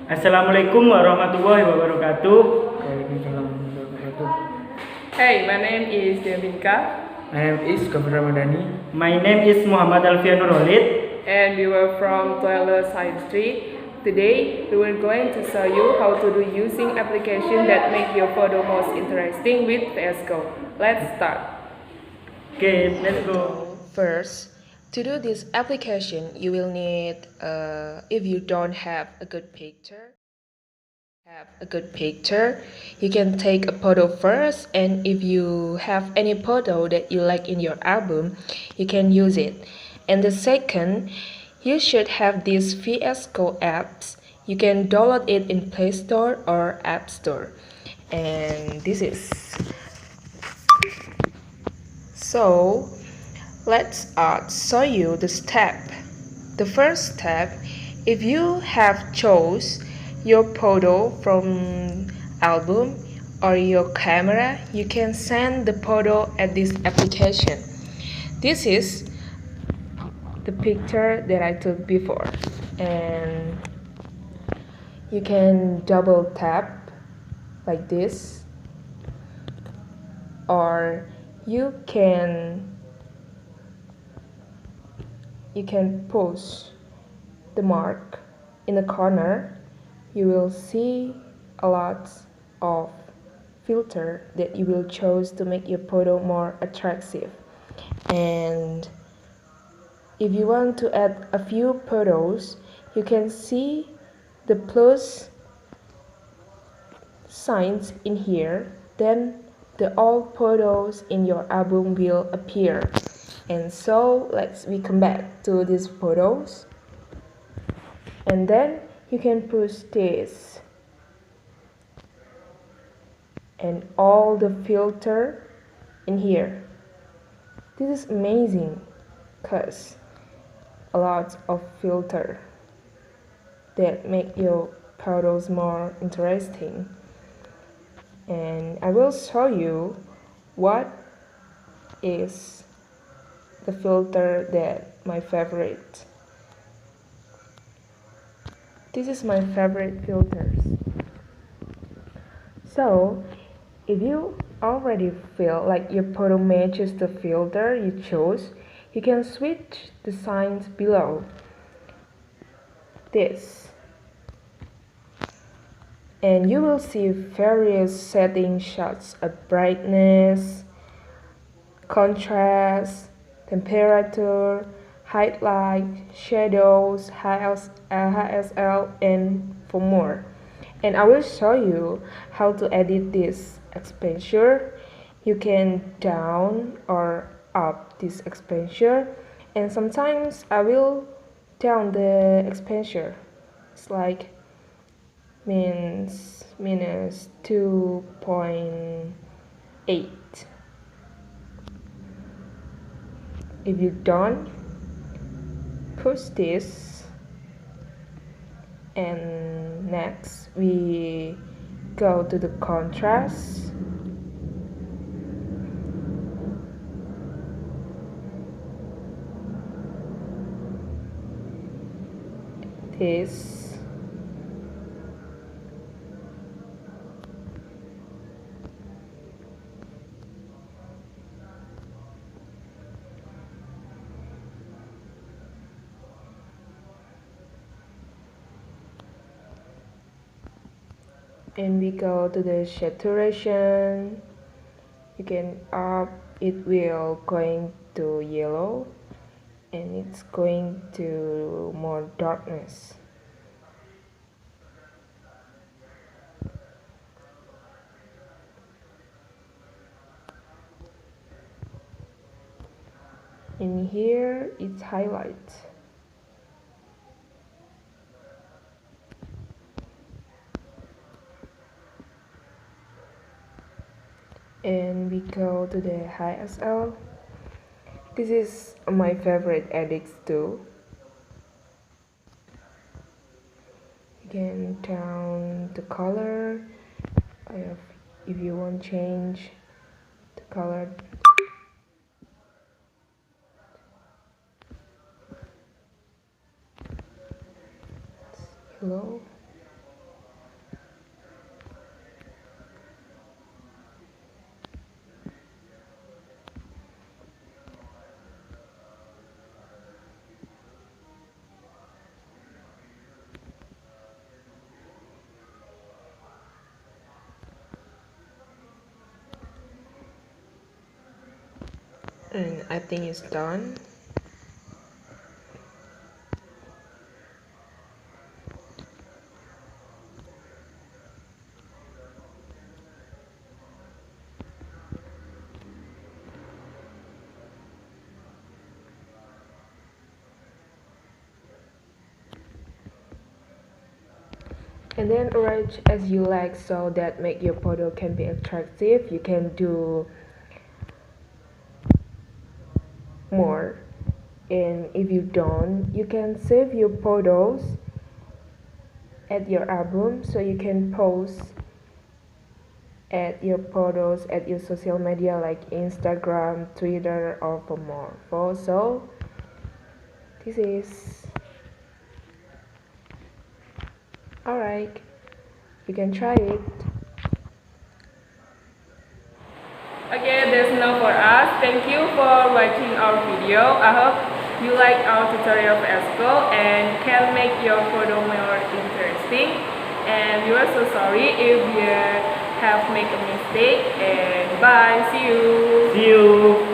Assalamualaikum warahmatullahi wabarakatuh. Waalaikumsalam warahmatullahi wabarakatuh. Hey, my name is Devinka. My name is Govin Ramadani. My name is Muhammad Alfian N.K. And we were from Toilet Science 3. Today, we were going to show you how to do using application that make your photo most interesting with Vsco. Let's start. Okay, let's go. First, to do this application, you will need, if you don't have a good picture, you can take a photo first, and if you have any photo that you like in your album, you can use it. And the second, you should have these Vsco apps. You can download it in Play Store or App Store. And this is. So, let's show you the step. The first step, if you have chose your photo from album or your camera, you can send the photo at this application. This is the picture that I took before, and you can double tap like this, or you can push the mark in the corner. You will see a lot of filter that you will choose to make your photo more attractive. And if you want to add a few photos, you can see the plus signs in here. Then the all photos in your album will appear. And so we come back to these photos, and then you can push this and all the filter in here. This is amazing because a lot of filter that make your photos more interesting. And I will show you what is the filter that my favorite. This is my favorite filters. So if you already feel like your photo matches the filter you chose, you can switch the signs below this, and you will see various settings such as brightness, contrast, temperature, highlight, shadows, HSL, and for more. And I will show you how to edit this exposure. You can down or up this exposure, and sometimes I will down the exposure. It's like minus 2.8. If you don't, push this, and next we go to the contrast. This. And we go to the saturation. You can up, it will going to yellow, and it's going to more darkness. In here it's highlight. And we go to the HSL. This is my favorite edits too. You can down the color if you want change the color. It's yellow. And I think it's done. And then arrange as you like so that make your photo can be attractive. You can do more, and if you don't, you can save your photos at your album so you can post at your photos at your social media like Instagram, Twitter, or for more. So this is alright, you can try it. Okay, that's enough for us. Thank you for watching our video. I hope you like our tutorial of Vsco and can make your photo more interesting. And we are so sorry if we have made a mistake. And bye. See you. See you.